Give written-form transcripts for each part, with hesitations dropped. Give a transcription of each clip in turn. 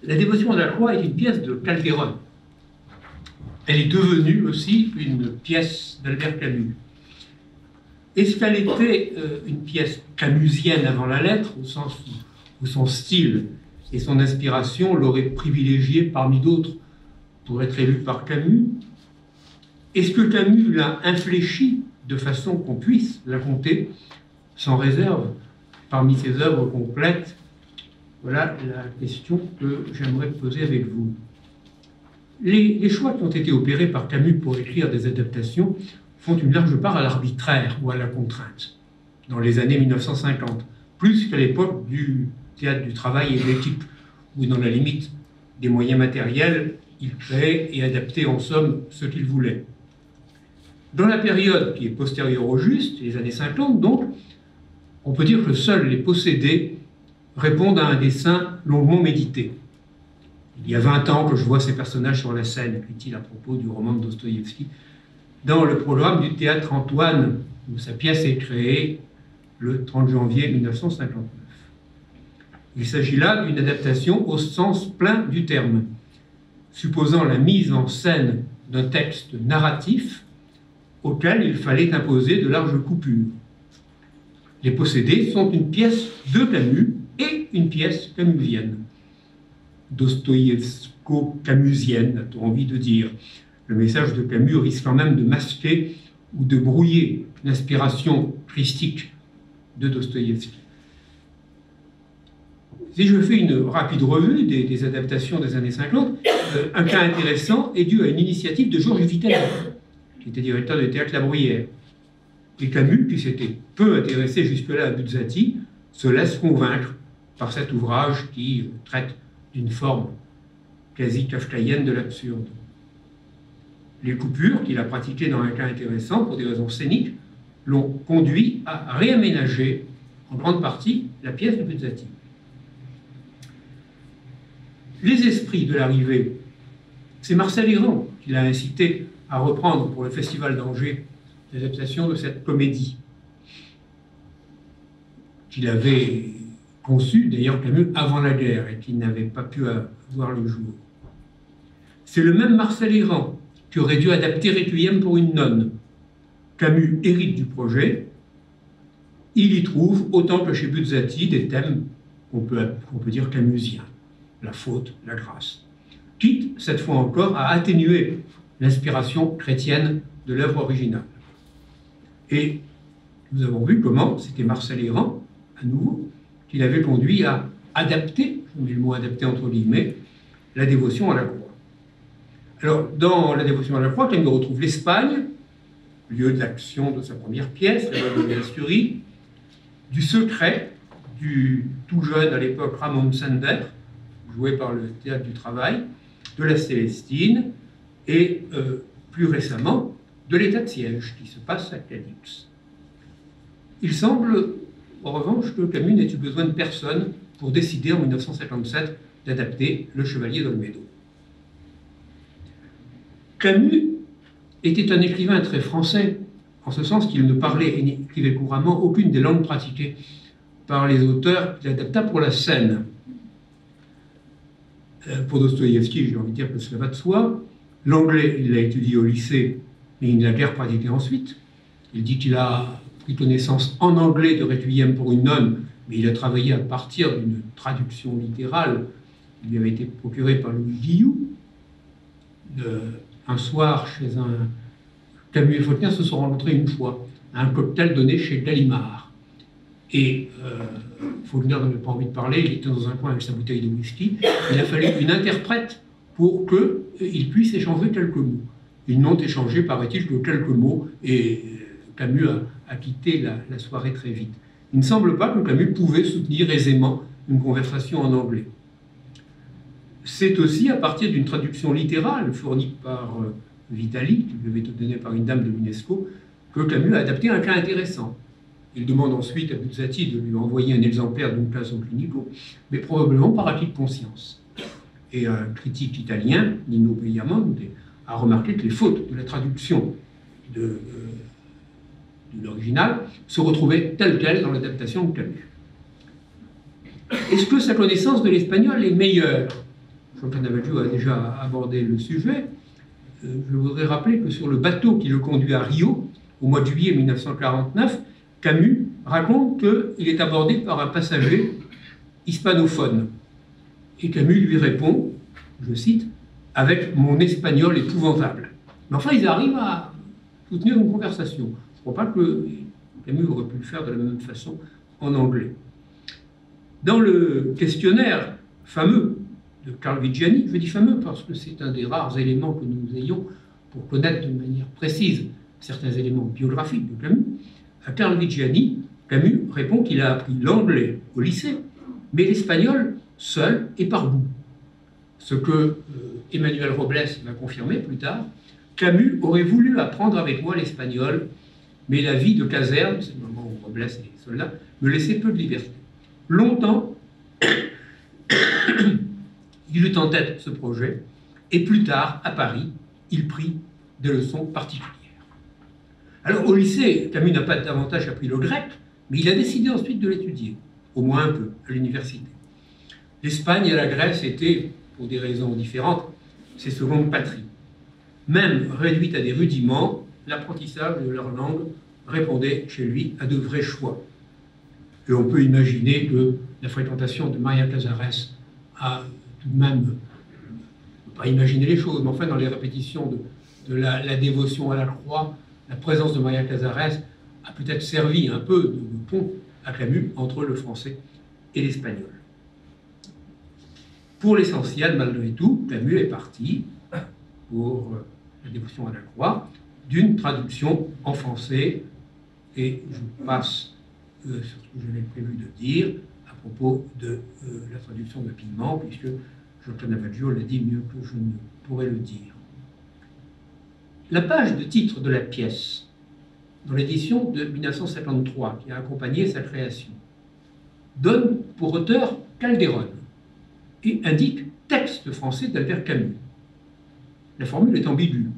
La dévotion à la croix est une pièce de Calderon. Elle est devenue aussi une pièce d'Albert Camus. Est-ce qu'elle était une pièce camusienne avant la lettre, au sens où son style et son inspiration l'auraient privilégiée parmi d'autres pour être élu par Camus? Est-ce que Camus l'a infléchie de façon qu'on puisse la compter sans réserve parmi ses œuvres complètes? Voilà la question que j'aimerais poser avec vous. Les choix qui ont été opérés par Camus pour écrire des adaptations font une large part à l'arbitraire ou à la contrainte, dans les années 1950, plus qu'à l'époque du théâtre du travail et de l'équipe, où dans la limite des moyens matériels, il créait et adaptait en somme ce qu'il voulait. Dans la période qui est postérieure au juste, les années 50 donc, on peut dire que seuls les possédés répondent à un dessin longuement médité. Il y a 20 ans que je vois ces personnages sur la scène, écrit-il à propos du roman de Dostoïevski, dans le programme du Théâtre Antoine, où sa pièce est créée le 30 janvier 1959. Il s'agit là d'une adaptation au sens plein du terme, supposant la mise en scène d'un texte narratif auquel il fallait imposer de larges coupures. Les possédés sont une pièce de Camus et une pièce camusienne. Dostoïevsko-camusienne, a-t-on envie de dire. Le message de Camus risquant même de masquer ou de brouiller l'inspiration christique de Dostoïevski. Si je fais une rapide revue des adaptations des années 50, un cas intéressant est dû à une initiative de Georges Vittel, qui était directeur du théâtre La Bruyère. Et Camus, qui s'était peu intéressé jusque-là à Buzzati, se laisse convaincre par cet ouvrage qui traite d'une forme quasi kafkaïenne de l'absurde. Les coupures qu'il a pratiquées dans un cas intéressant pour des raisons scéniques l'ont conduit à réaménager en grande partie la pièce de Buzzati. Les esprits de l'arrivée, c'est Marcel Héran qui l'a incité à reprendre pour le Festival d'Angers l'adaptation de cette comédie qu'il avait conçue, d'ailleurs Camus, avant la guerre et qui n'avait pas pu voir le jour. C'est le même Marcel Héran qui aurait dû adapter Requiem pour une nonne. Camus hérite du projet. Il y trouve, autant que chez Buzzati, des thèmes qu'on peut dire camusiens. La faute, la grâce. Quitte, cette fois encore, à atténuer l'inspiration chrétienne de l'œuvre originale. Et nous avons vu comment c'était Marcel Héran, à nouveau, qui l'avait conduit à adapter, je mets le mot adapter entre guillemets, la dévotion à la croix. Alors, dans la dévotion à la croix, Camus retrouve l'Espagne, lieu de l'action de sa première pièce, la de l'Asturie, du secret du tout jeune à l'époque Ramon Sender, joué par le Théâtre du Travail, de la Célestine, et plus récemment, de l'état de siège qui se passe à Cadix. Il semble, en revanche, que Camus n'ait eu besoin de personne pour décider en 1957 d'adapter Le Chevalier d'Olmedo. Camus était un écrivain très français, en ce sens qu'il ne parlait et n'écrivait couramment aucune des langues pratiquées par les auteurs qu'il adapta pour la scène. Pour Dostoïevski, j'ai envie de dire que cela va de soi. L'anglais, il l'a étudié au lycée, mais il ne l'a guère pratiqué ensuite. Il dit qu'il a pris connaissance en anglais de Requiem pour une nonne, mais il a travaillé à partir d'une traduction littérale qui lui avait été procurée par Louis Guillou. Un soir, chez un... Camus et Faulkner se sont rencontrés une fois à un cocktail donné chez Gallimard. Et Faulkner n'avait pas envie de parler, il était dans un coin avec sa bouteille de whisky. Il a fallu une interprète pour qu'ils puissent échanger quelques mots. Ils n'ont échangé, paraît-il, que quelques mots, et Camus a quitté la soirée très vite. Il ne semble pas que Camus pouvait soutenir aisément une conversation en anglais. C'est aussi à partir d'une traduction littérale fournie par Vitali, qui lui avait été donnée par une dame de l'UNESCO, que Camus a adapté un cas intéressant. Il demande ensuite à Buzzati de lui envoyer un exemplaire d'une classe au clinico, mais probablement par acquis de conscience. Et un critique italien, Nino Piamonte, a remarqué que les fautes de la traduction de l'original se retrouvaient telles quelles dans l'adaptation de Camus. Est-ce que sa connaissance de l'espagnol est meilleure? Jean Canavaggio a déjà abordé le sujet. Je voudrais rappeler que sur le bateau qui le conduit à Rio, au mois de juillet 1949, Camus raconte qu'il est abordé par un passager hispanophone. Et Camus lui répond, je cite, « avec mon espagnol épouvantable ». Mais enfin, ils arrivent à soutenir une conversation. Je ne crois pas que Camus aurait pu le faire de la même façon en anglais. Dans le questionnaire fameux de Carl Viggiani, je dis fameux parce que c'est un des rares éléments que nous ayons pour connaître de manière précise certains éléments biographiques de Camus, à Carl Viggiani, Camus répond qu'il a appris l'anglais au lycée, mais l'espagnol seul et par goût. Ce que Emmanuel Robles va confirmer plus tard, Camus aurait voulu apprendre avec moi l'espagnol, mais la vie de caserne, c'est le moment où Robles est soldat, me laissait peu de liberté. Longtemps, il eut en tête ce projet, et plus tard, à Paris, il prit des leçons particulières. Alors, au lycée, Camus n'a pas davantage appris le grec, mais il a décidé ensuite de l'étudier, au moins un peu, à l'université. L'Espagne et la Grèce étaient, pour des raisons différentes, ses secondes patries. Même réduite à des rudiments, l'apprentissage de leur langue répondait chez lui à de vrais choix. Et on peut imaginer que la fréquentation de Maria Casares a tout de même, on ne peut pas imaginer les choses, mais enfin dans les répétitions de la dévotion à la croix, la présence de Maria Casares a peut-être servi un peu de pont à Camus entre le français et l'espagnol. Pour l'essentiel, malgré tout, Camus est parti pour la dévotion à la croix d'une traduction en français, et je passe sur ce que j'avais prévu de dire à propos de la traduction de Pigment, puisque Jean Canavaggio l'a dit mieux que je ne pourrais le dire. La page de titre de la pièce, dans l'édition de 1953, qui a accompagné sa création, donne pour auteur Calderon et indique texte français d'Albert Camus. La formule est ambiguë.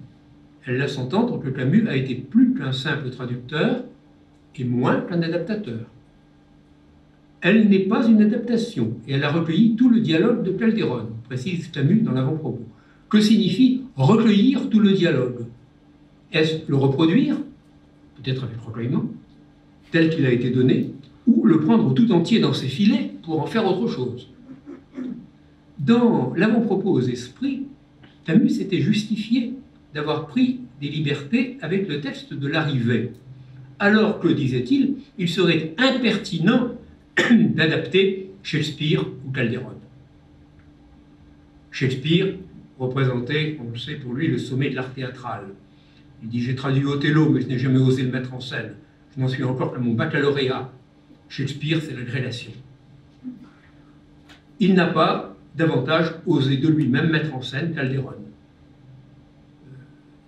Elle laisse entendre que Camus a été plus qu'un simple traducteur et moins qu'un adaptateur. Elle n'est pas une adaptation et elle a recueilli tout le dialogue de Calderon, précise Camus dans l'avant-propos. Que signifie recueillir tout le dialogue? Est-ce le reproduire, peut-être avec recueillement, tel qu'il a été donné, ou le prendre tout entier dans ses filets pour en faire autre chose? Dans l'avant-propos aux esprits, Camus s'était justifié d'avoir pris des libertés avec le texte de l'arrivée, alors que, disait-il, il serait impertinent d'adapter Shakespeare ou Calderon. Shakespeare représentait, on le sait pour lui, le sommet de l'art théâtral. Il dit « J'ai traduit Othello, mais je n'ai jamais osé le mettre en scène. Je n'en suis encore qu'à mon baccalauréat. Shakespeare, c'est la grélation. » Il n'a pas davantage osé de lui-même mettre en scène Calderon.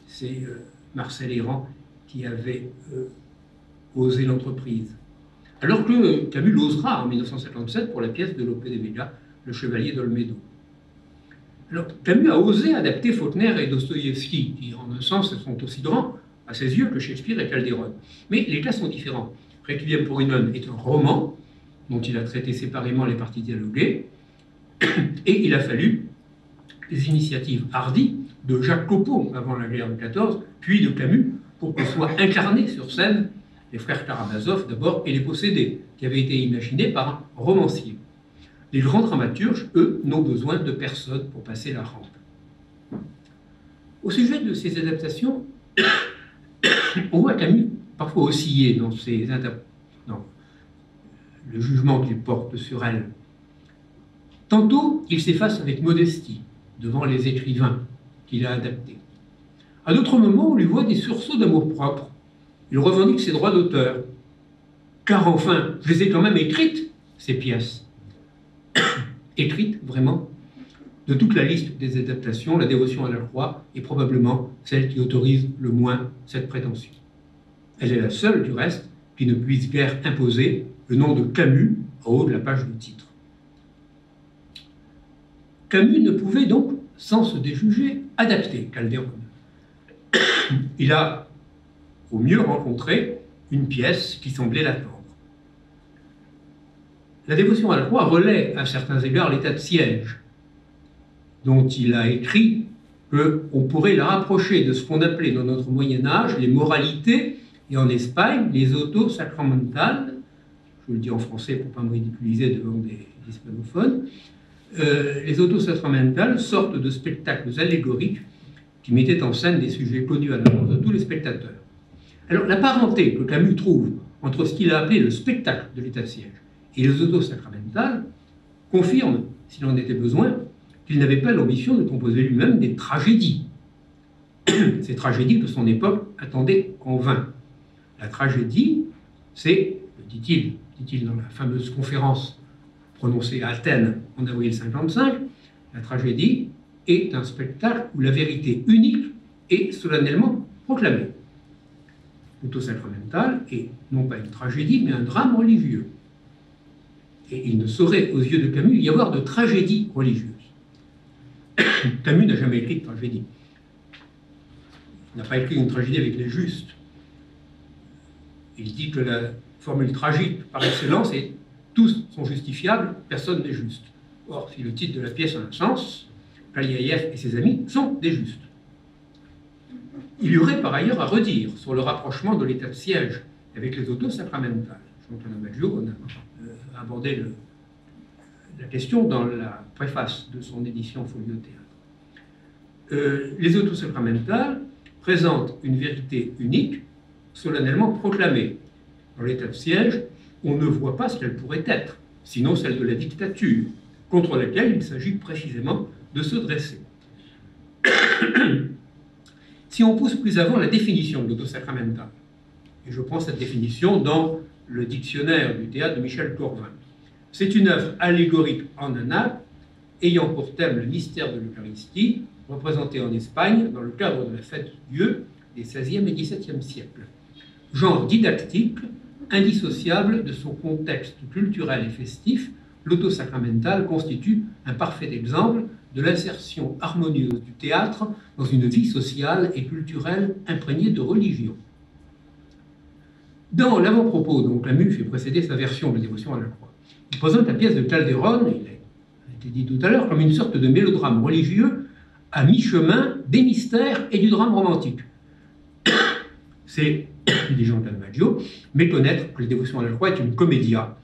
C'est Marcel Hérand qui avait osé l'entreprise. Alors que Camus l'osera en 1957 pour la pièce de Lope de Vega, Le Chevalier d'Olmedo. Alors, Camus a osé adapter Faulkner et Dostoïevski, qui en un sens sont aussi grands à ses yeux que Shakespeare et Calderon. Mais les cas sont différents. Requiem pour une nonne est un roman dont il a traité séparément les parties dialoguées, et il a fallu des initiatives hardies de Jacques Copeau avant la guerre de 14, puis de Camus, pour que soient incarnés sur scène les frères Karamazov d'abord et les possédés, qui avaient été imaginés par un romancier. Les grands dramaturges, eux, n'ont besoin de personne pour passer la rampe. Au sujet de ces adaptations, on voit Camus parfois osciller dans le jugement qu'il porte sur elles. Tantôt, il s'efface avec modestie devant les écrivains qu'il a adaptés. À d'autres moments, on lui voit des sursauts d'amour-propre. Il revendique ses droits d'auteur. Car enfin, je les ai quand même écrites, ces pièces. Écrites, vraiment. De toute la liste des adaptations, La Dévotion à la croix est probablement celle qui autorise le moins cette prétention. Elle est la seule, du reste, qui ne puisse guère imposer le nom de Camus en haut de la page du titre. Camus ne pouvait donc, sans se déjuger, adapter Calderon. Il a, au mieux, rencontré une pièce qui semblait l'attendre. La Dévotion à la croix relaie à certains égards l'état de siège. dont il a écrit qu'on pourrait la rapprocher de ce qu'on appelait dans notre Moyen-Âge les moralités, et en Espagne, les autos sacramentales, je le dis en français pour ne pas me ridiculiser devant des hispanophones, les autos sacramentales, sortent de spectacles allégoriques qui mettaient en scène des sujets connus à l'avance de tous les spectateurs. Alors, la parenté que Camus trouve entre ce qu'il a appelé le spectacle de l'état de siège et les autos sacramentales confirme, s'il en était besoin, qu'il n'avait pas l'ambition de composer lui-même des tragédies. Ces tragédies que son époque attendait en vain. La tragédie, c'est, dit-il dans la fameuse conférence prononcée à Athènes en avril 1955, la tragédie est un spectacle où la vérité unique est solennellement proclamée. L'auto sacramental est non pas une tragédie, mais un drame religieux. Et il ne saurait, aux yeux de Camus, y avoir de tragédie religieuse. Camus n'a jamais écrit de tragédie. Il n'a pas écrit une tragédie avec les justes. Il dit que la formule tragique par excellence est « tous sont justifiables, personne n'est juste ». Or, si le titre de la pièce a un sens, Kaliaïev et ses amis sont des justes. Il y aurait par ailleurs à redire sur le rapprochement de l'état de siège avec les autos sacramentales. Jean-Claude Amaggio a abordé la question dans la préface de son édition Folio Théâtre. Les autos sacramentales présentent une vérité unique, solennellement proclamée. Dans l'état de siège, on ne voit pas ce qu'elle pourrait être, sinon celle de la dictature, contre laquelle il s'agit précisément de se dresser. Si on pousse plus avant la définition de l'auto sacramentale, et je prends cette définition dans le dictionnaire du théâtre de Michel Corvin, c'est une œuvre allégorique en un acte, ayant pour thème le mystère de l'Eucharistie, représenté en Espagne dans le cadre de la fête de Dieu des XVIe et XVIIe siècles. Genre didactique, indissociable de son contexte culturel et festif, l'auto sacramentale constitue un parfait exemple de l'insertion harmonieuse du théâtre dans une vie sociale et culturelle imprégnée de religion. Dans l'avant-propos dont Camus fait précéder sa version de Dévotion à la croix, il présente la pièce de Calderon, il a été dit tout à l'heure, comme une sorte de mélodrame religieux à mi-chemin des mystères et du drame romantique. C'est, dit Jean-Claude Amaggio, méconnaître que la Dévotion à la croix est une comédia,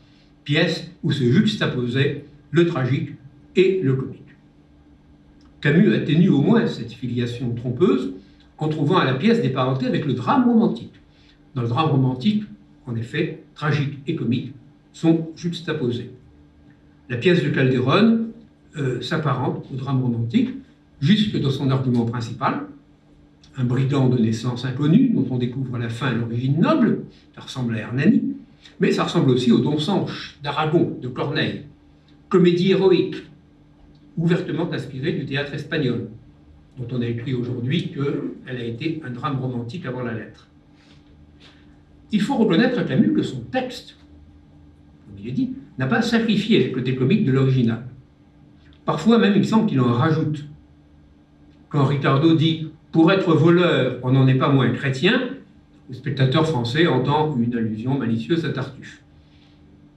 pièce où se juxtaposaient le tragique et le comique. Camus atténue au moins cette filiation trompeuse en trouvant à la pièce des parentés avec le drame romantique. Dans le drame romantique, en effet, tragique et comique sont juxtaposés. La pièce de Calderon s'apparente au drame romantique jusque dans son argument principal, un brigand de naissance inconnue dont on découvre à la fin l'origine noble, ça ressemble à Hernani, mais ça ressemble aussi au Don Sanche d'Aragon, de Corneille, comédie héroïque, ouvertement inspirée du théâtre espagnol, dont on a écrit aujourd'hui qu'elle a été un drame romantique avant la lettre. Il faut reconnaître à Camus que son texte, comme il est dit, n'a pas sacrifié le côté comique de l'original. Parfois même, il semble qu'il en rajoute. Quand Ricardo dit « pour être voleur, on n'en est pas moins chrétien », le spectateur français entend une allusion malicieuse à Tartuffe.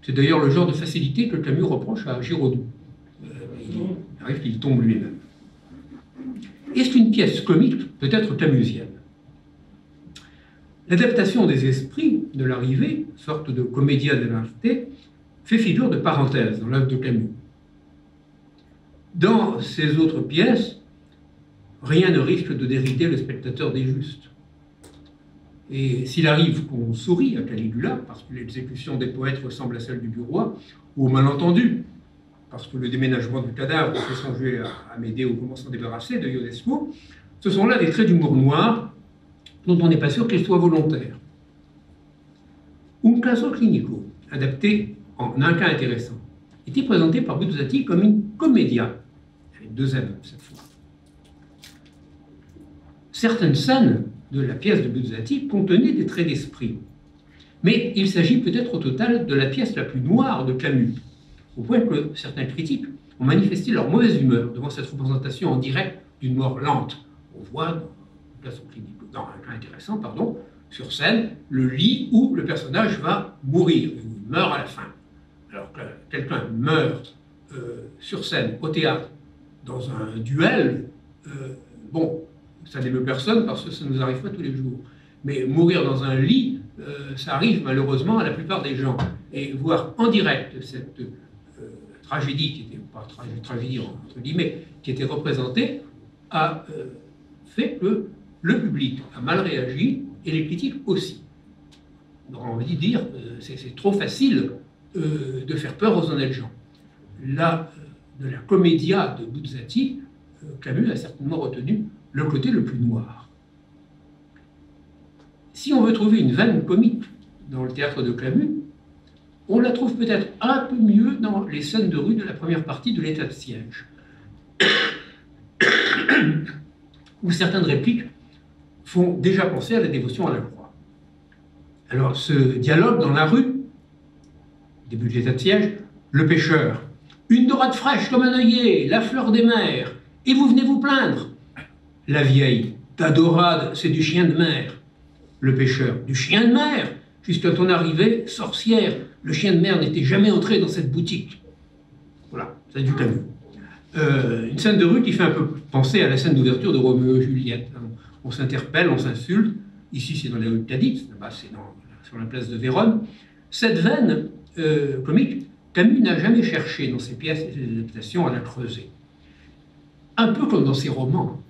C'est d'ailleurs le genre de facilité que Camus reproche à Giraudoux. Il arrive qu'il tombe lui-même. Est-ce qu'une pièce comique peut être camusienne? L'adaptation des esprits de l'arrivée, sorte de commedia dell'arte, fait figure de parenthèse dans l'œuvre de Camus. Dans ces autres pièces, rien ne risque de dérider le spectateur des justes. Et s'il arrive qu'on sourit à Caligula, parce que l'exécution des poètes ressemble à celle du roi, ou au malentendu, parce que le déménagement du cadavre fait songer à Médée au comment s'en débarrasser de Ionesco, ce sont là des traits d'humour noir dont on n'est pas sûr qu'ils soient volontaires. Un caso clinico, adapté en un cas intéressant, était présenté par Buzzati comme une commedia, avec deux M cette fois. Certaines scènes de la pièce de Buzzati contenaient des traits d'esprit, mais il s'agit peut-être au total de la pièce la plus noire de Camus, au point que certains critiques ont manifesté leur mauvaise humeur devant cette représentation en direct d'une mort lente. On voit dans un cas intéressant, sur scène, le lit où le personnage va mourir, où il meurt à la fin. Alors que quelqu'un meurt sur scène, au théâtre, dans un duel, bon, ça n'émeut personne parce que ça ne nous arrive pas tous les jours. Mais mourir dans un lit, ça arrive malheureusement à la plupart des gens. Et voir en direct cette tragédie, qui était, pas tragédie entre guillemets, qui était représentée, a fait que le public a mal réagi et les critiques aussi. Donc on va dire, c'est trop facile de faire peur aux honnêtes gens. Là, de la commedia de Buzzati, Camus a certainement retenu le côté le plus noir. Si on veut trouver une veine comique dans le théâtre de Camus, on la trouve peut-être un peu mieux dans les scènes de rue de la première partie de l'état de siège, où certaines répliques font déjà penser à la dévotion à la croix. Alors, ce dialogue dans la rue, début de l'état de siège, le pêcheur, une dorade fraîche comme un œillet, la fleur des mers, et vous venez vous plaindre. La vieille, ta dorade, c'est du chien de mer. Le pêcheur, du chien de mer, jusqu'à ton arrivée, sorcière, le chien de mer n'était jamais entré dans cette boutique. Voilà, c'est du Camus. Une scène de rue qui fait un peu penser à la scène d'ouverture de Roméo et Juliette. On s'interpelle, on s'insulte. Ici, c'est dans les rues de Cadix, là-bas, c'est sur la place de Vérone. Cette veine comique, Camus n'a jamais cherché dans ses pièces et ses adaptations à la creuser. Un peu comme dans ses romans.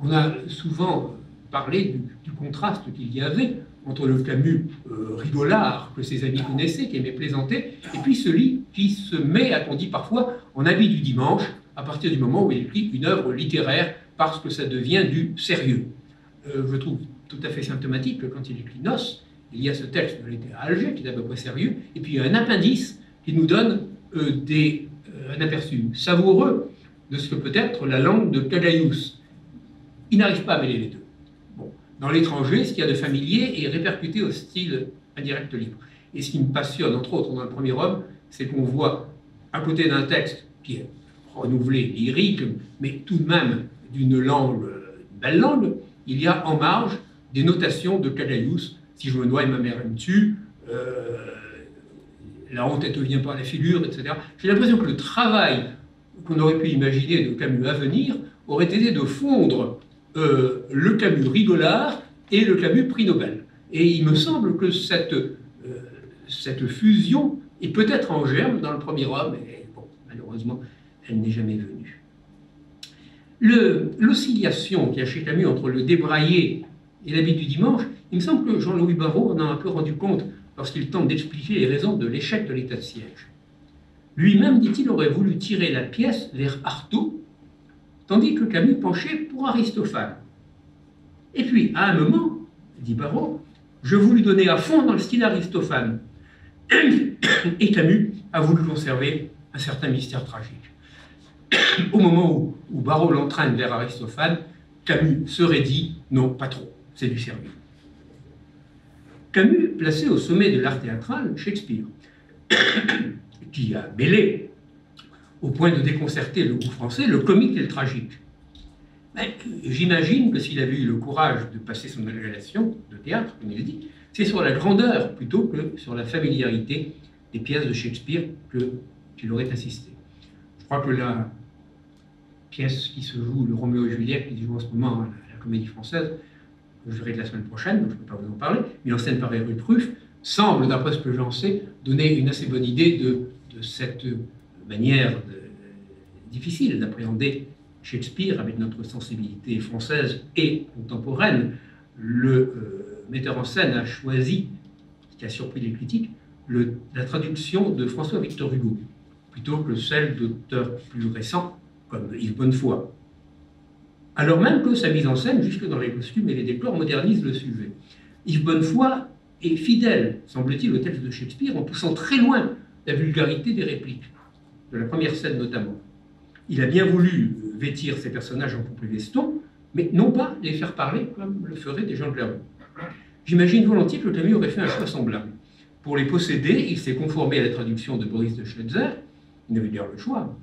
On a souvent parlé du contraste qu'il y avait entre le Camus rigolard que ses amis connaissaient, qui aimait plaisanter, et puis celui qui se met, a-t-on dit parfois, en habit du dimanche, à partir du moment où il écrit une œuvre littéraire, parce que ça devient du sérieux. Je trouve tout à fait symptomatique que quand il écrit Noces, il y a ce texte de l'été à Alger, qui est à peu près sérieux, et puis il y a un appendice qui nous donne un aperçu savoureux de ce que peut être la langue de Cagayus. Il n'arrive pas à mêler les deux. Bon. Dans l'étranger, ce qu'il y a de familier est répercuté au style indirect libre. Et ce qui me passionne, entre autres, dans le premier homme, c'est qu'on voit, à côté d'un texte qui est renouvelé, lyrique, mais tout de même d'une langue, une belle langue, il y a en marge des notations de Cagayus. Si je me noie et ma mère me tue, la honte elle te vient par la figure, etc. J'ai l'impression que le travail qu'on aurait pu imaginer de Camus à venir aurait été de fondre le Camus rigolard et le Camus prix Nobel. Et il me semble que cette fusion est peut-être en germe dans le premier homme, et bon, malheureusement, elle n'est jamais venue. L'oscillation qu'il y a chez Camus entre le débraillé et l'habit du dimanche, il me semble que Jean-Louis Barrault en a un peu rendu compte lorsqu'il tente d'expliquer les raisons de l'échec de l'état de siège. Lui-même, dit-il, aurait voulu tirer la pièce vers Artaud, tandis que Camus penchait pour Aristophane. Et puis, à un moment, dit Barrault, je voulus donner à fond dans le style Aristophane. Et Camus a voulu conserver un certain mystère tragique. Au moment où Barrault l'entraîne vers Aristophane, Camus serait dit « non, pas trop, c'est du sérieux ». Camus placé au sommet de l'art théâtral Shakespeare, qui a mêlé, au point de déconcerter le goût français, le comique et le tragique. J'imagine que s'il avait eu le courage de passer son agrégation de théâtre, comme il dit, c'est sur la grandeur plutôt que sur la familiarité des pièces de Shakespeare qu'il aurait assisté. Je crois que la pièce qui se joue, le Roméo et Juliette, qui se joue en ce moment à la Comédie Française, je verrai de la semaine prochaine, donc je ne peux pas vous en parler, mais en scène par Éric Ruff, semble, d'après ce que j'en sais, donner une assez bonne idée de cette manière difficile d'appréhender Shakespeare avec notre sensibilité française et contemporaine. Le metteur en scène a choisi, ce qui a surpris les critiques, la traduction de François-Victor Hugo, plutôt que celle d'auteurs plus récents, comme Yves Bonnefoy. Alors même que sa mise en scène, jusque dans les costumes et les décors, modernise le sujet. Yves Bonnefoy est fidèle, semble-t-il, au texte de Shakespeare, en poussant très loin la vulgarité des répliques, de la première scène notamment. Il a bien voulu vêtir ses personnages en poupées veston, mais non pas les faire parler comme le feraient des gens de la rue. J'imagine volontiers que Camus aurait fait un choix semblable. Pour les posséder, il s'est conformé à la traduction de Boris de Schweitzer. Il avait d'ailleurs le choix,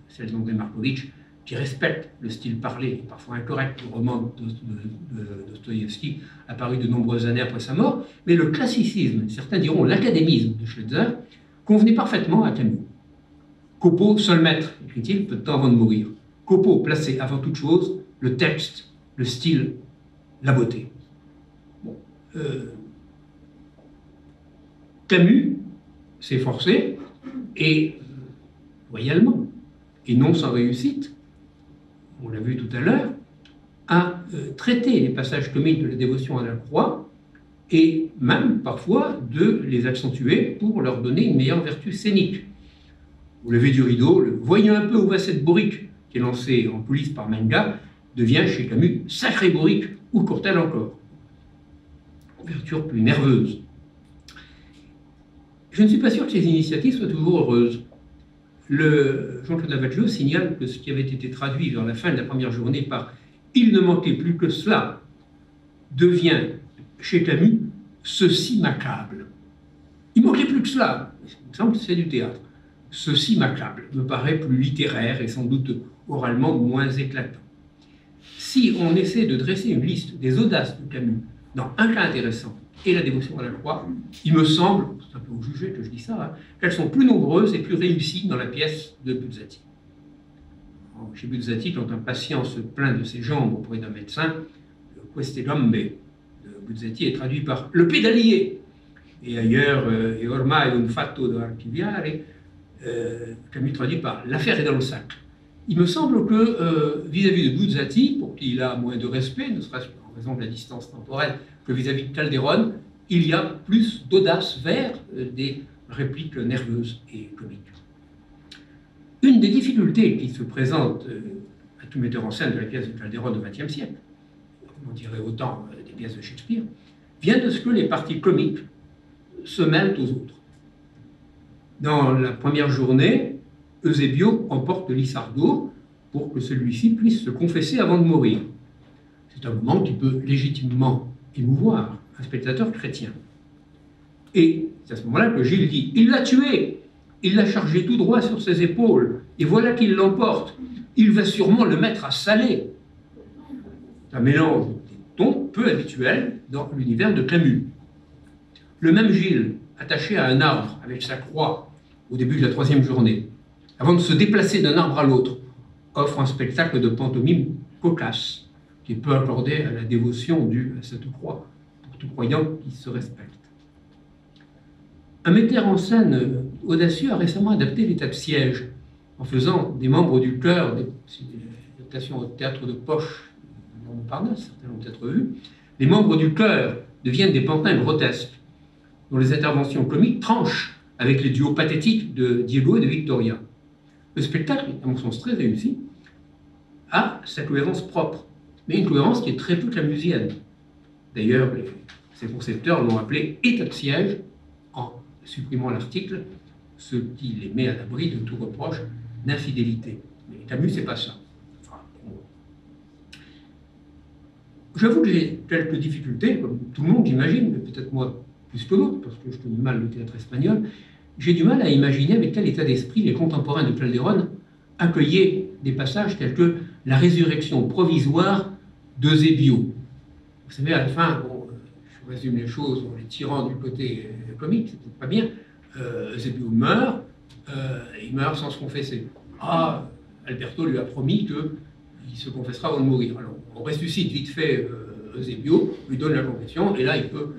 celle d'André Markovitch, qui respecte le style parlé, et parfois incorrect, du roman de Dostoïevski, apparu de nombreuses années après sa mort, mais le classicisme, certains diront l'académisme de Schweitzer, convenait parfaitement à Camus. Copeau, seul maître, écrit-il, peu de temps avant de mourir. Copeau plaçait avant toute chose le texte, le style, la beauté. Bon, Camus s'est efforcé, et loyalement, et non sans réussite, on l'a vu tout à l'heure, à traiter les passages comiques de la dévotion à la croix, et même parfois de les accentuer pour leur donner une meilleure vertu scénique. Au lever du rideau, le « voyons un peu où va cette bourrique » qui est lancé en coulisses par Manga devient chez Camus « sacrée bourrique, où court-elle encore ?» Ouverture plus nerveuse. Je ne suis pas sûr que ces initiatives soient toujours heureuses. Jean-Claude Avaggio signale que ce qui avait été traduit vers la fin de la première journée par « il ne manquait plus que cela » devient chez Camus « ceci m'accable ». Il ne manquait plus que cela. Il me semble que c'est du théâtre. Ceci m'accable me paraît plus littéraire et sans doute oralement moins éclatant. Si on essaie de dresser une liste des audaces de Camus dans un cas intéressant et la dévotion à la croix, il me semble, c'est un peu au jugé que je dis ça, qu'elles sont plus nombreuses et plus réussies dans la pièce de Buzzati. Chez Buzzati, quand un patient se plaint de ses jambes auprès d'un médecin, le Queste gambe de Buzzati est traduit par le pédalier. Et ailleurs, e ormai un fatto da archiviare, Camus traduit par l'affaire est dans le sac. Il me semble que vis-à-vis de Buzzati, pour qui il a moins de respect, ne serait-ce en raison de la distance temporelle, que vis-à-vis de Calderon, il y a plus d'audace vers des répliques nerveuses et comiques. Une des difficultés qui se présente à tout metteur en scène de la pièce de Calderon au XXe siècle, on dirait autant des pièces de Shakespeare, vient de ce que les parties comiques se mêlent aux autres. Dans la première journée, Eusebio emporte Lissardo pour que celui-ci puisse se confesser avant de mourir. C'est un moment qui peut légitimement émouvoir un spectateur chrétien. Et c'est à ce moment-là que Gilles dit « Il l'a tué, il l'a chargé tout droit sur ses épaules, et voilà qu'il l'emporte. Il va sûrement le mettre à saler. » Un mélange des tons peu habituel dans l'univers de Camus. Le même Gilles, attaché à un arbre avec sa croix au début de la troisième journée, avant de se déplacer d'un arbre à l'autre, offre un spectacle de pantomime cocasse qui peut accorder à la dévotion due à cette croix pour tout croyant qui se respecte. Un metteur en scène audacieux a récemment adapté l'état de siège en faisant des membres du chœur, des adaptations au théâtre de Poche, de Montparnasse, certains l'ont peut-être vu, les membres du chœur deviennent des pantins grotesques dont les interventions comiques tranchent avec les duos pathétiques de Diego et de Victoria. Le spectacle, à mon sens très réussi, a sa cohérence propre, mais une cohérence qui est très peu camusienne. D'ailleurs, ses concepteurs l'ont appelé état de siège en supprimant l'article, ce qui les met à l'abri de tout reproche d'infidélité. Mais Camus, c'est pas ça. Enfin, bon. J'avoue que j'ai quelques difficultés, comme tout le monde, j'imagine, mais peut-être moi plus que l'autre, parce que je connais mal le théâtre espagnol. J'ai du mal à imaginer avec quel état d'esprit les contemporains de Calderon accueillaient des passages tels que la résurrection provisoire d'Eusebio. Vous savez, à la fin, bon, je résume les choses en les tirant du côté comique, c'est peut-être pas bien. Eusebio meurt, il meurt sans se confesser. Ah, Alberto lui a promis qu'il se confessera avant de mourir. Alors, on ressuscite vite fait Eusebio, lui donne la confession, et là, il peut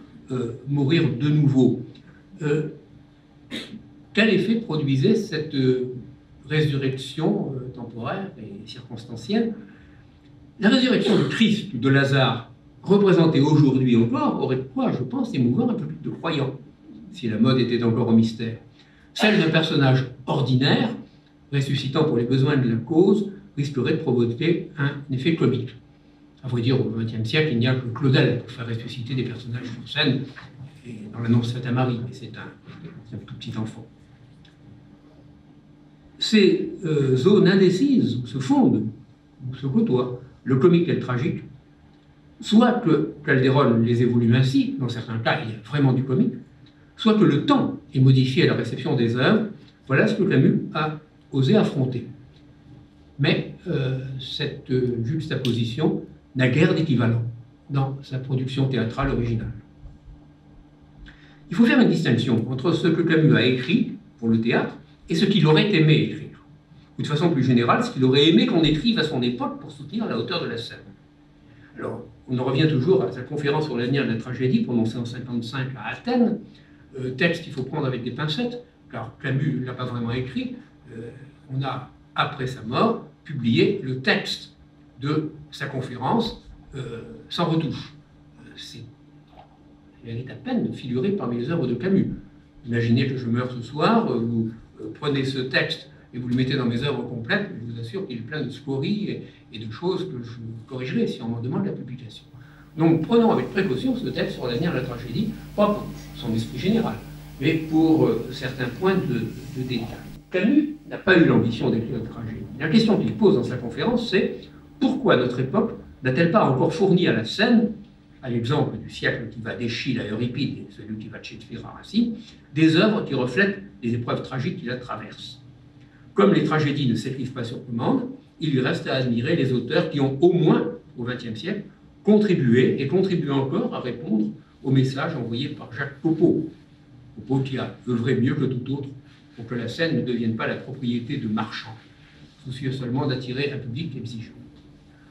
mourir de nouveau. Quel effet produisait cette résurrection temporaire et circonstancielle? La résurrection de Christ ou de Lazare, représentée aujourd'hui encore, aurait de quoi, je pense, émouvoir un peu plus de croyants, si la mode était encore au mystère. Celle d'un personnage ordinaire, ressuscitant pour les besoins de la cause, risquerait de provoquer un effet comique. À vrai dire, au XXe siècle, il n'y a que Claudel pour faire ressusciter des personnages sur scène, et dans l'annonce faite à Marie, mais c'est un tout petit enfant. Ces zones indécises où se fondent, où se côtoient le comique et le tragique, soit que Calderon les évolue ainsi, dans certains cas il y a vraiment du comique, soit que le temps est modifié à la réception des œuvres, voilà ce que Camus a osé affronter. Mais cette juxtaposition n'a guère d'équivalent dans sa production théâtrale originale. Il faut faire une distinction entre ce que Camus a écrit pour le théâtre et ce qu'il aurait aimé écrire. ou de façon plus générale, ce qu'il aurait aimé qu'on écrive à son époque pour soutenir la hauteur de la scène. Alors, on en revient toujours à sa conférence sur l'avenir de la tragédie, prononcée en 1955 à Athènes, texte qu'il faut prendre avec des pincettes, car Camus ne l'a pas vraiment écrit. On a, après sa mort, publié le texte de sa conférence sans retouche. C'est à peine de figurer parmi les œuvres de Camus. Imaginez que je meurs ce soir, vous prenez ce texte et vous le mettez dans mes œuvres complètes, je vous assure qu'il est plein de scories et de choses que je corrigerai si on m'en demande la publication. Donc prenons avec précaution ce texte sur l'avenir de la tragédie, pas pour son esprit général, mais pour certains points de détail. Camus n'a pas eu l'ambition d'écrire une tragédie. La question qu'il pose dans sa conférence, c'est pourquoi notre époque n'a-t-elle pas encore fourni à la scène, à l'exemple du siècle qui va d'Eschyle à Euripide et celui qui va de Shakespeare à Racine, des œuvres qui reflètent les épreuves tragiques qui la traversent. Comme les tragédies ne s'écrivent pas sur commande, il lui reste à admirer les auteurs qui ont au moins, au XXe siècle, contribué et contribuent encore à répondre au message envoyé par Jacques Copeau. Copeau qui a œuvré mieux que tout autre pour que la scène ne devienne pas la propriété de marchands, soucieux seulement d'attirer un public exigeant.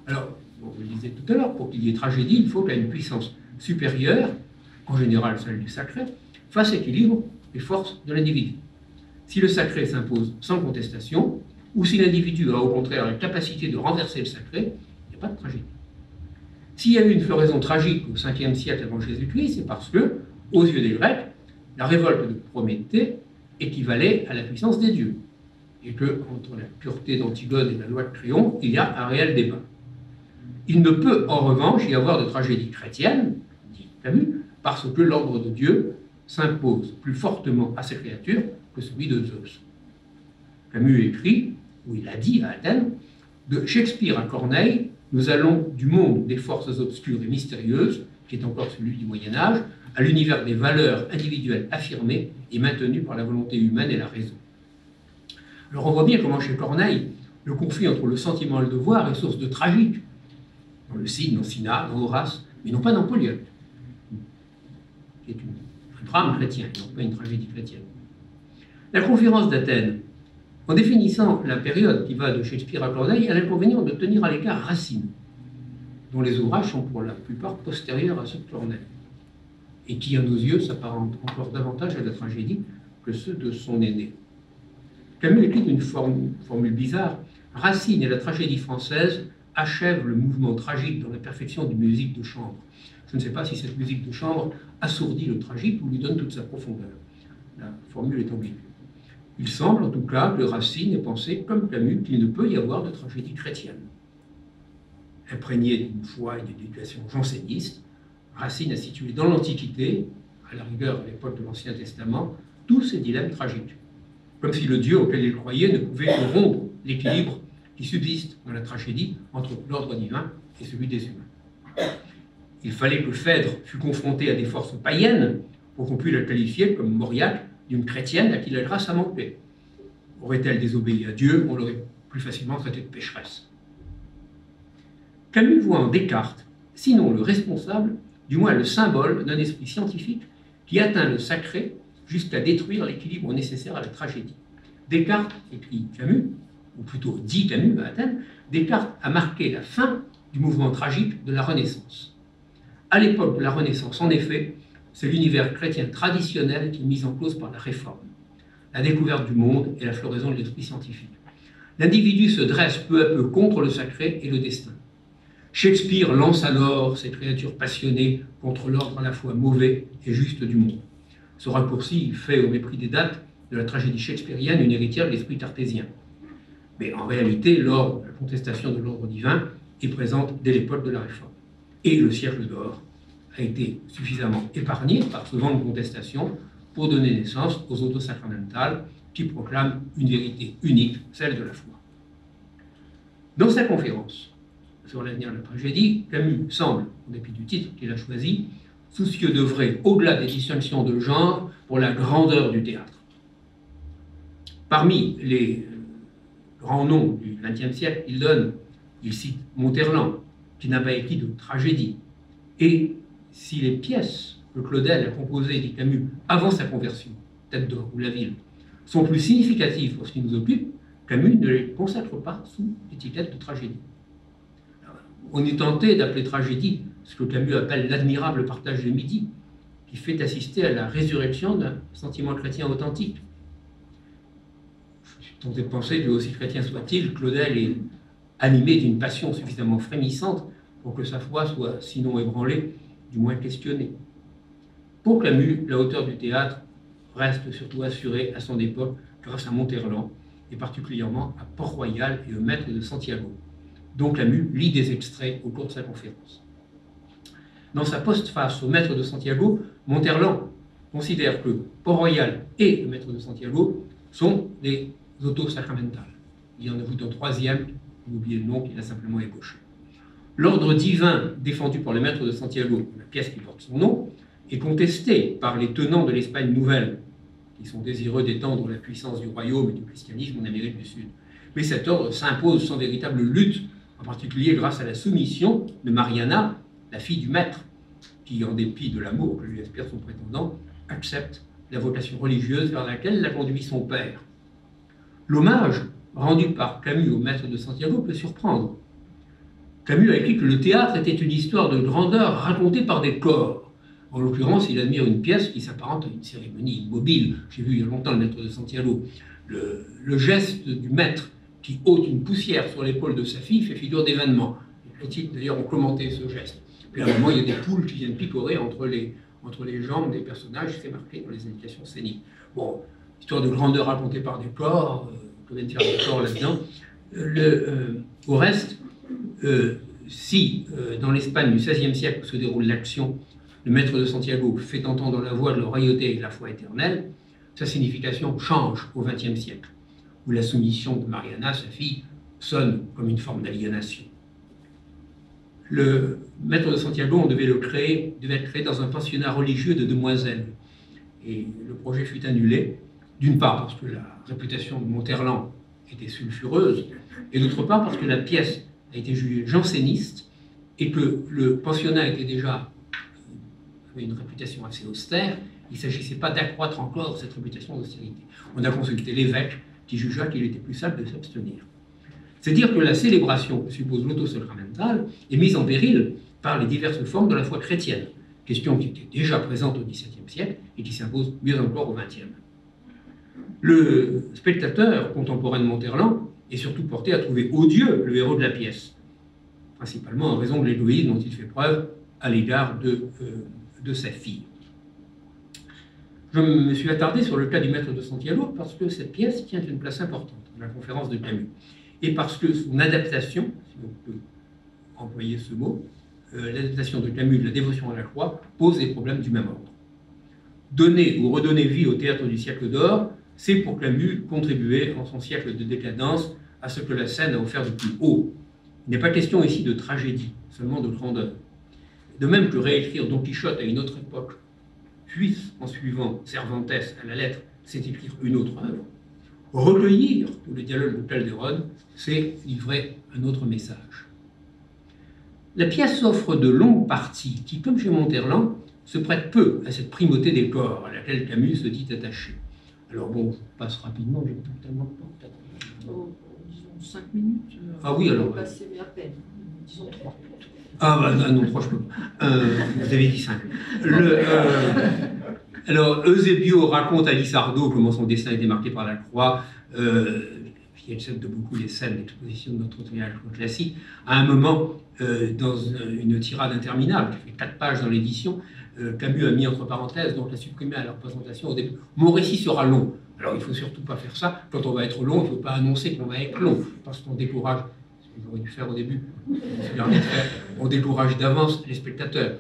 Alors, vous le disiez tout à l'heure, pour qu'il y ait tragédie, il faut qu'à une puissance supérieure, en général celle du sacré, fasse équilibre les forces de l'individu. Si le sacré s'impose sans contestation, ou si l'individu a au contraire la capacité de renverser le sacré, il n'y a pas de tragédie. S'il y a eu une floraison tragique au 5e siècle avant Jésus-Christ, c'est parce que, aux yeux des Grecs, la révolte de Prométhée équivalait à la puissance des dieux, et que, entre la pureté d'Antigone et la loi de Créon, il y a un réel débat. Il ne peut, en revanche, y avoir de tragédie chrétienne, dit Camus, parce que l'ordre de Dieu s'impose plus fortement à ses créatures que celui de Zeus. Camus écrit, ou il a dit à Athènes, de Shakespeare à Corneille, nous allons du monde des forces obscures et mystérieuses, qui est encore celui du Moyen-Âge, à l'univers des valeurs individuelles affirmées et maintenues par la volonté humaine et la raison. Alors on voit bien comment chez Corneille, le conflit entre le sentiment et le devoir est source de tragique. Dans le Cid, dans Cinna, dans Horace, mais non pas dans Polyeucte, qui est un drame chrétien, non pas une tragédie chrétienne. La conférence d'Athènes, en définissant la période qui va de Shakespeare à Corneille, a l'inconvénient de tenir à l'écart Racine, dont les ouvrages sont pour la plupart postérieurs à ceux de Corneille, et qui, à nos yeux, s'apparentent encore davantage à la tragédie que ceux de son aîné. Camus écrit d'une formule bizarre, Racine et la tragédie française achèvent le mouvement tragique dans la perfection d'une musique de chambre. Je ne sais pas si cette musique de chambre assourdit le tragique ou lui donne toute sa profondeur. La formule est ambiguë. Il semble en tout cas que Racine ait pensé, comme Camus, qu'il ne peut y avoir de tragédie chrétienne. Imprégné d'une foi et d'une éducation janséniste, Racine a situé dans l'Antiquité, à la rigueur à l'époque de l'Ancien Testament, tous ces dilemmes tragiques. Comme si le Dieu auquel il croyait ne pouvait que rompre l'équilibre qui subsiste dans la tragédie entre l'ordre divin et celui des humains. Il fallait que Phèdre fût confronté à des forces païennes pour qu'on puisse la qualifier comme Mauriaque d'une chrétienne à qui la grâce a manqué. Aurait-elle désobéi à Dieu, on l'aurait plus facilement traitée de pécheresse. Camus voit en Descartes, sinon le responsable, du moins le symbole d'un esprit scientifique qui atteint le sacré jusqu'à détruire l'équilibre nécessaire à la tragédie. Descartes, écrit Camus, ou plutôt dit Camus à Athènes, Descartes a marqué la fin du mouvement tragique de la Renaissance. À l'époque de la Renaissance, en effet, c'est l'univers chrétien traditionnel qui est mis en cause par la Réforme, la découverte du monde et la floraison de l'esprit scientifique. L'individu se dresse peu à peu contre le sacré et le destin. Shakespeare lance alors ses créatures passionnées contre l'ordre à la fois mauvais et juste du monde. Ce raccourci fait, au mépris des dates, de la tragédie shakespearienne une héritière de l'esprit cartésien. Mais en réalité, la contestation de l'ordre divin est présente dès l'époque de la Réforme. Et le siècle d'or a été suffisamment épargné par ce vent de contestation pour donner naissance aux autos sacramentales qui proclament une vérité unique, celle de la foi. Dans sa conférence sur l'avenir de la tragédie, Camus semble, en dépit du titre qu'il a choisi, soucieux d'œuvrer au-delà des distinctions de genre pour la grandeur du théâtre. Parmi les grands noms du XXe siècle, il cite Monterland, qui n'a pas écrit de tragédie. Et si les pièces que Claudel a composées, dit Camus, avant sa conversion, Tête d'or ou La Ville, sont plus significatives pour ce qui nous occupe, Camus ne les consacre pas sous l'étiquette de tragédie. Alors, on est tenté d'appeler tragédie ce que Camus appelle l'admirable partage de midi, qui fait assister à la résurrection d'un sentiment chrétien authentique. Je suis tenté de penser que, aussi chrétien soit-il, Claudel est animé d'une passion suffisamment frémissante pour que sa foi soit, sinon ébranlée, du moins questionnée. Pour Camus, la hauteur du théâtre reste surtout assurée à son époque grâce à Monterland, et particulièrement à Port-Royal et au Maître de Santiago, dont Camus lit des extraits au cours de sa conférence. Dans sa postface au Maître de Santiago, Monterland considère que Port-Royal et le Maître de Santiago sont des autos sacramentales. Il en ajoute un troisième, vous oubliez le nom, qu'il a simplement ébauché. L'ordre divin défendu par le Maître de Santiago, la pièce qui porte son nom, est contesté par les tenants de l'Espagne nouvelle, qui sont désireux d'étendre la puissance du royaume et du christianisme en Amérique du Sud. Mais cet ordre s'impose sans véritable lutte, en particulier grâce à la soumission de Mariana, la fille du maître, qui, en dépit de l'amour que lui inspire son prétendant, accepte la vocation religieuse vers laquelle l'a conduit son père. L'hommage rendu par Camus au Maître de Santiago peut surprendre. Camus a écrit que le théâtre était une histoire de grandeur racontée par des corps. En l'occurrence, il admire une pièce qui s'apparente à une cérémonie immobile. J'ai vu il y a longtemps le Maître de Santiago. Le geste du maître qui ôte une poussière sur l'épaule de sa fille fait figure d'événement. Les critiques, d'ailleurs, ont commenté ce geste. Puis à un moment, il y a des poules qui viennent picorer entre les jambes des personnages, c'est marqué dans les indications scéniques. Bon, histoire de grandeur racontée par des corps, on vient de faire des corps là-dedans. Au reste, si dans l'Espagne du XVIe siècle où se déroule l'action, le Maître de Santiago fait entendre la voix de la royauté et de la foi éternelle, sa signification change au XXe siècle, où la soumission de Mariana, sa fille, sonne comme une forme d'aliénation. Le Maître de Santiago, on devait être créé dans un pensionnat religieux de demoiselles. Et le projet fut annulé, d'une part parce que la réputation de Monterland était sulfureuse, et d'autre part parce que la pièce a été jugée janséniste et que le pensionnat était déjà une réputation assez austère. Il ne s'agissait pas d'accroître encore cette réputation d'austérité. On a consulté l'évêque qui jugea qu'il était plus sage de s'abstenir. C'est dire que la célébration que suppose l'auto-sacramental est mise en péril par les diverses formes de la foi chrétienne, question qui était déjà présente au XVIIe siècle et qui s'impose mieux encore au XXe. Le spectateur contemporain de Monterland est surtout porté à trouver odieux le héros de la pièce, principalement en raison de l'égoïsme dont il fait preuve à l'égard de sa fille. Je me suis attardé sur le cas du Maître de Santiago parce que cette pièce tient une place importante dans la conférence de Camus et parce que son adaptation, si on peut employer ce mot, l'adaptation de Camus de la dévotion à la croix pose des problèmes du même ordre. Donner ou redonner vie au théâtre du siècle d'or, c'est pour Camus contribuer en son siècle de décadence à ce que la scène a offert de plus haut. Il n'est pas question ici de tragédie, seulement de grandeur. De même que réécrire Don Quichotte à une autre époque, puis, en suivant Cervantes à la lettre, c'est écrire une autre œuvre. Recueillir tout le dialogue de Calderon, c'est livrer un autre message. La pièce offre de longues parties qui, comme chez Monterland, se prêtent peu à cette primauté des corps à laquelle Camus se dit attaché. Alors bon, je passe rapidement, j'ai pas tellement de temps peut-être. Disons 5 minutes. Ah oui, alors. Passer à peine. Disons 3. Ah bah non, 3 je peux pas. Vous avez dit 5. Alors, Eusebio raconte à Lissardo comment son destin a été marqué par la croix, qui accepte de beaucoup les scènes d'exposition de notre théâtre classique. À un moment, dans une tirade interminable, qui fait 4 pages dans l'édition, Camus a mis entre parenthèses, donc l'a supprimé à la représentation au début. Mon récit sera long. Alors, il ne faut surtout pas faire ça. Quand on va être long, il ne faut pas annoncer qu'on va être long, parce qu'on décourage, ce que j'aurais dû faire au début, on décourage d'avance les spectateurs.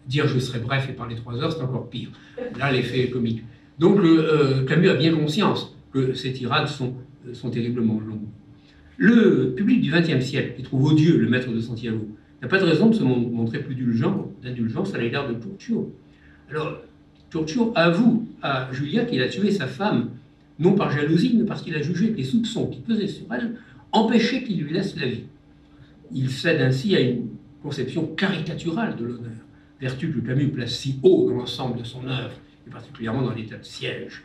Dire je serai bref et parler 3 heures, c'est encore pire. Là, l'effet est comique. Donc, Camus a bien conscience que ces tirades sont terriblement longues. Le public du XXe siècle, qui trouve odieux le Maître de Santiago, n'a pas de raison de se montrer plus d'indulgence à l'égard de Turturro. Alors, Turturro avoue à Julia qu'il a tué sa femme, non par jalousie, mais parce qu'il a jugé que les soupçons qui pesaient sur elle empêchaient qu'il lui laisse la vie. Il cède ainsi à une conception caricaturale de l'honneur, vertu que Camus place si haut dans l'ensemble de son œuvre, et particulièrement dans l'état de siège.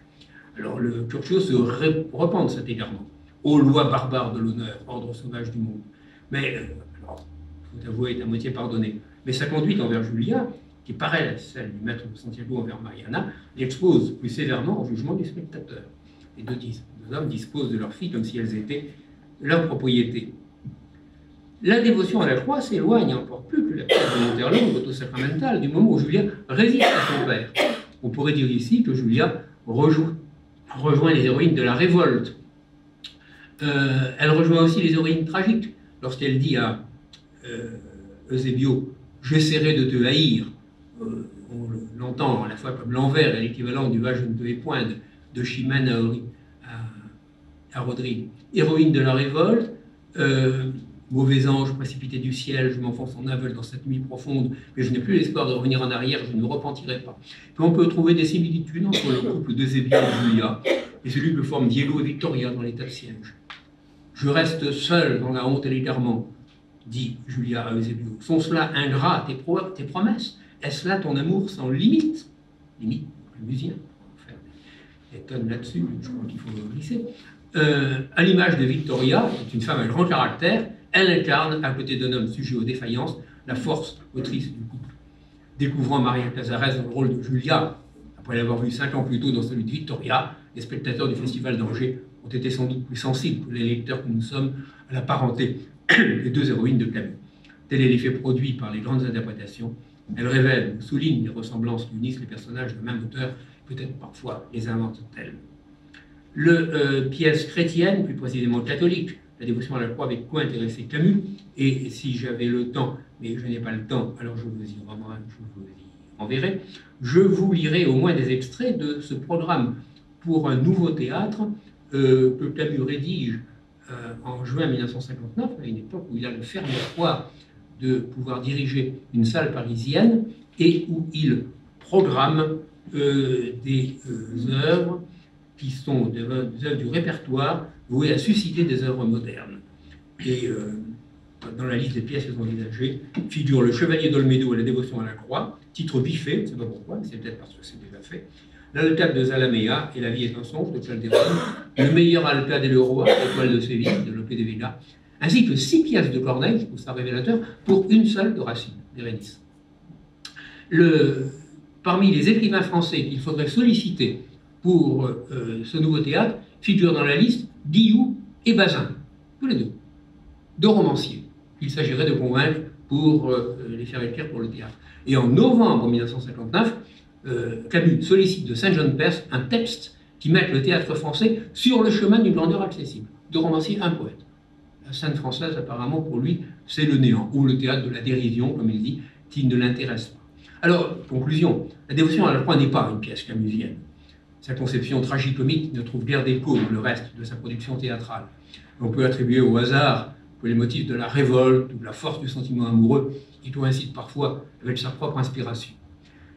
Alors le Turturro se repent de cet égarement. aux lois barbares de l'honneur, ordre sauvage du monde. Mais, alors, il faut avouer, est à moitié pardonné. Mais sa conduite envers Julia, qui paraît celle du maître de Santiago envers Mariana, l'expose plus sévèrement au jugement du spectateur. Les deux hommes disposent de leurs filles comme si elles étaient leur propriété. La dévotion à la croix s'éloigne encore plus que la pièce de Monterland autosacramentale du moment où Julia résiste à son père. On pourrait dire ici que Julia rejoint les héroïnes de la révolte. Elle rejoint aussi les héroïnes tragiques. Lorsqu'elle dit à Eusebio « J'essaierai de te haïr », on l'entend à la fois comme l'envers et l'équivalent du « Va, je ne te hais point » de Chimène à Rodrigue. Héroïne de la révolte, mauvais ange précipité du ciel, je m'enfonce en aveugle dans cette nuit profonde, mais je n'ai plus l'espoir de revenir en arrière, je ne me repentirai pas. Puis on peut trouver des similitudes entre le couple d'Eusebio et Julia et celui que forment Diego et Victoria dans l'état de siège. Je reste seul dans la honte et l'égarement, dit Julia à Eusebio. Sont cela ingrats tes promesses? Est-ce là ton amour sans limite? Limite, le musicien, on va faire des tonnes là-dessus, je crois qu'il faut le glisser. À l'image de Victoria, qui est une femme à grand caractère, elle incarne, à côté d'un homme sujet aux défaillances, la force motrice du couple. Découvrant Maria Cazares dans le rôle de Julia, après l'avoir vue 5 ans plus tôt dans celui de Victoria, les spectateurs du Festival d'Angers ont été sans doute plus sensibles que les lecteurs que nous sommes à la parenté des deux héroïnes de Camus. Tel est l'effet produit par les grandes interprétations. Elles révèlent ou soulignent les ressemblances qui unissent les personnages de même auteur, peut-être parfois les inventent-elles. Pièce chrétienne, plus précisément catholique, la dévotion à la croix avait quoi intéresser Camus, et si j'avais le temps, mais je n'ai pas le temps, alors je vous y enverrai, je vous lirai au moins des extraits de ce programme pour un nouveau théâtre que Camus rédige en juin 1959, à une époque où il a le ferme espoir de pouvoir diriger une salle parisienne et où il programme des œuvres qui sont des œuvres du répertoire vouées à susciter des œuvres modernes. Et dans la liste des pièces envisagées figure Le Chevalier d'Olmedo et la dévotion à la croix, titre biffé, je ne sais pas pourquoi, mais c'est peut-être parce que c'est déjà fait. L'Alcade de Zalamea et La vie est un songe de Calderon, Le meilleur Alcade et le roi, Étoile de Séville de Lope de Vega, ainsi que 6 pièces de Corneille, je trouve ça révélateur, pour une seule de Racine, d'Hérénis. Parmi les écrivains français qu'il faudrait solliciter pour ce nouveau théâtre, figurent dans la liste Guillou et Bazin, tous les deux romanciers qu'il s'agirait de convaincre pour les faire écrire pour le théâtre. Et en novembre 1959, Camus sollicite de Saint-Jean-de-Perse un texte qui mette le théâtre français sur le chemin d'une grandeur accessible. Deux romanciers, un poète. La scène française, apparemment, pour lui, c'est le néant, ou le théâtre de la dérision, comme il dit, qui ne l'intéresse pas. Alors, conclusion, la dévotion à la croix n'est pas une pièce camusienne. Sa conception tragicomique ne trouve guère d'écho dans le reste de sa production théâtrale. On peut attribuer au hasard que les motifs de la révolte ou de la force du sentiment amoureux y coïncident parfois avec sa propre inspiration.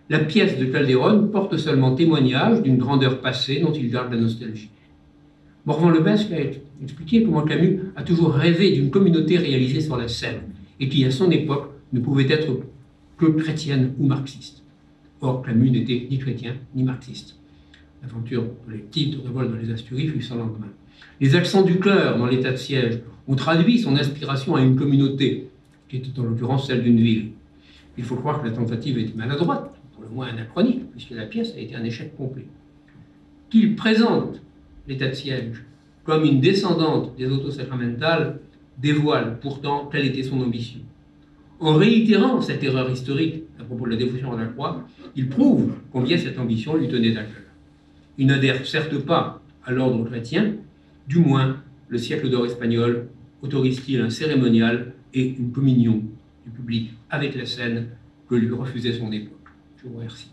La pièce de Calderon porte seulement témoignage d'une grandeur passée dont il garde la nostalgie. Morvan-Lebesque a expliqué comment Camus a toujours rêvé d'une communauté réalisée sur la scène et qui, à son époque, ne pouvait être que chrétienne ou marxiste. Or, Camus n'était ni chrétien ni marxiste. L'aventure collective de révolte dans les Asturies fut sans lendemain. Les accents du cœur dans l'état de siège ont traduit son inspiration à une communauté, qui était en l'occurrence celle d'une ville. Il faut croire que la tentative était maladroite, pour le moins anachronique, puisque la pièce a été un échec complet. Qu'il présente l'état de siège comme une descendante des autosacramentales dévoile pourtant quelle était son ambition. En réitérant cette erreur historique à propos de la dévotion à la croix, il prouve combien cette ambition lui tenait à cœur. Il n'adhère certes pas à l'ordre chrétien, du moins le siècle d'or espagnol autorise-t-il un cérémonial et une communion du public avec la scène que lui refusait son époque. Je vous remercie.